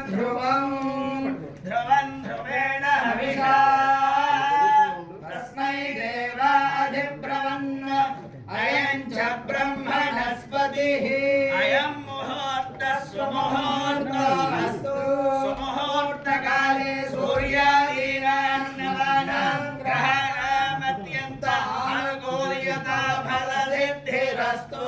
ध्रुवं ध्रुवं ध्रुवेण हविषा तस्मै देवा अधिब्रवन् अयं च ब्रह्मणस्पतिः अयं मुहूर्तः सुमुहूर्तोऽस्तु सुमुहूर्तकाले सूर्यादीनां नवानां ग्रहाणाम् अत्यन्त अनुकूल्यता फलसिद्धिरस्तु।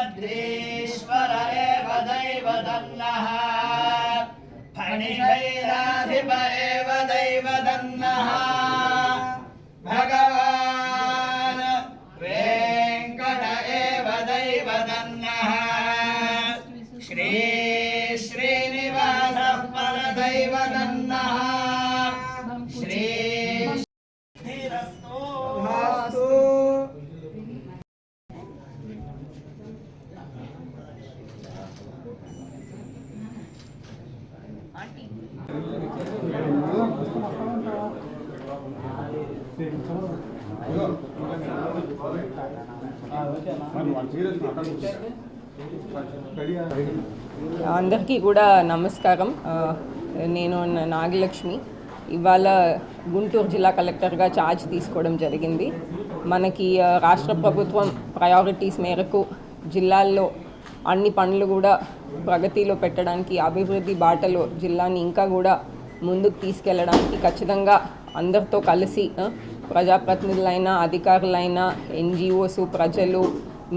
वृषभाद्रीश्वर एव दैवदन्नः फणिशैलाधिप एव दैवदन्नः भगवान् वेङ्कट एव दैवदन्नः श्री श्रीनिवासः परदैवदन्नः श्री అందరికీ కూడా నమస్కారం. నేను నాగలక్ష్మి. ఇవాళ గుంటూరు జిల్లా కలెక్టర్గా ఛార్జ్ తీసుకోవడం జరిగింది. మనకి రాష్ట్ర ప్రభుత్వం ప్రయారిటీస్ మేరకు జిల్లాల్లో అన్ని పనులు కూడా ప్రగతిలో పెట్టడానికి, అభివృద్ధి బాటలో జిల్లాని ఇంకా కూడా ముందుకు తీసుకెళ్ళడానికి ఖచ్చితంగా అందరితో కలిసి ప్రజాప్రతినిధులైనా, అధికారులైనా, ఎన్జిఓస్, ప్రజలు,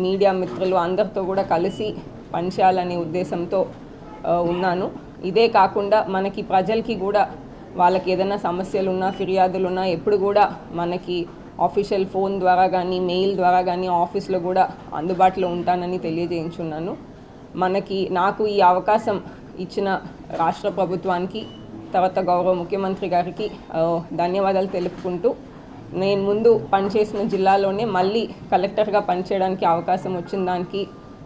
మీడియా మిత్రులు అందరితో కూడా కలిసి పనిచేయాలనే ఉద్దేశంతో ఉన్నాను. ఇదే కాకుండా మనకి ప్రజలకి కూడా వాళ్ళకి ఏదైనా సమస్యలున్నా, ఫిర్యాదులున్నా ఎప్పుడు కూడా మనకి ఆఫీషియల్ ఫోన్ ద్వారా కానీ, మెయిల్ ద్వారా కానీ ఆఫీస్లో కూడా అందుబాటులో ఉంటానని తెలియజేయించున్నాను. నాకు ఈ అవకాశం ఇచ్చిన రాష్ట్ర ప్రభుత్వానికి, తర్వాత గౌరవ ముఖ్యమంత్రి గారికి ధన్యవాదాలు తెలుపుకుంటూ, నేను ముందు పనిచేసిన జిల్లాలోనే మళ్ళీ కలెక్టర్గా పనిచేయడానికి అవకాశం వచ్చిన దానికి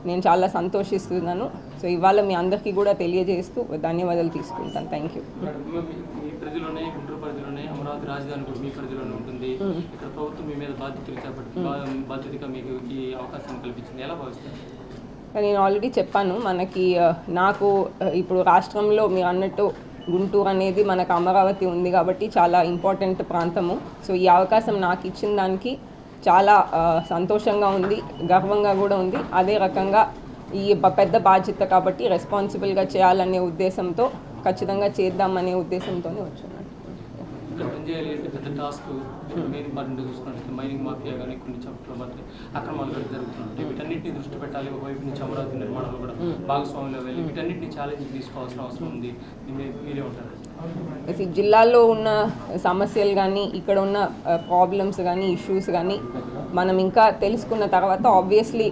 నేను చాలా సంతోషిస్తున్నాను. సో ఇవాళ మీ అందరికీ కూడా తెలియజేస్తూ ధన్యవాదాలు తీసుకుంటాను. Thank you. అమరావతి రాజధాని కూడా మీ పరిధిలోనే ఉంటుంది. ఇక్కడ ప్రభుత్వం మీ మీద బాధ్యతలు చేపట్టి బాధ్యతగా మీకు ఈ అవకాశాన్ని కల్పించింది. ఎలా భావిస్తారు? నేను ఆల్రెడీ చెప్పాను, నాకు ఇప్పుడు రాష్ట్రంలో మీరు అన్నట్టు గుంటూరు అనేది మనకు అమరావతి ఉంది కాబట్టి చాలా ఇంపార్టెంట్ ప్రాంతము. సో ఈ అవకాశం నాకు ఇచ్చిన దానికి చాలా సంతోషంగా ఉంది, గర్వంగా కూడా ఉంది. అదే రకంగా ఈ పెద్ద బాధ్యత కాబట్టి రెస్పాన్సిబుల్గా చేయాలనే ఉద్దేశంతో, ఖచ్చితంగా చేద్దామనే ఉద్దేశంతోనే వచ్చాను. పెద్ద టాస్క్ మెయిన్ ఇంపార్టెంట్ చూసుకున్నట్లయితే మైనింగ్ మాఫియా కానీ కొన్ని చోట్ల మధ్య అక్రమాలు కూడా జరుగుతున్నాయి. వీటన్నిటిని దృష్టి పెట్టాలి. ఒకవైపు నుంచి అమరావతి నిర్మాణంలో కూడా భాగస్వామ్యంలో వెళ్ళి వీటన్నిటిని ఛాలెంజ్ తీసుకోవాల్సిన అవసరం ఉంది. మీరే ఉంటారు. జిల్లాలో ఉన్న సమస్యలు కానీ, ఇక్కడ ఉన్న ప్రాబ్లమ్స్ కానీ, ఇష్యూస్ కానీ మనం ఇంకా తెలుసుకున్న తర్వాత ఆబ్వియస్లీ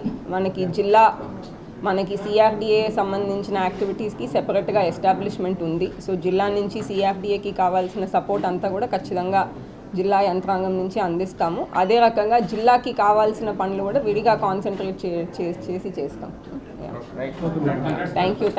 మనకి సిఆర్డిఏ సంబంధించిన యాక్టివిటీస్కి సెపరేట్గా ఎస్టాబ్లిష్మెంట్ ఉంది. సో జిల్లా నుంచి సిఆర్డిఏకి కావాల్సిన సపోర్ట్ అంతా కూడా ఖచ్చితంగా జిల్లా యంత్రాంగం నుంచి అందిస్తాము. అదే రకంగా జిల్లాకి కావాల్సిన పనులు కూడా విడిగా కాన్సన్ట్రేట్ చేసి చేస్తాం. Thank you.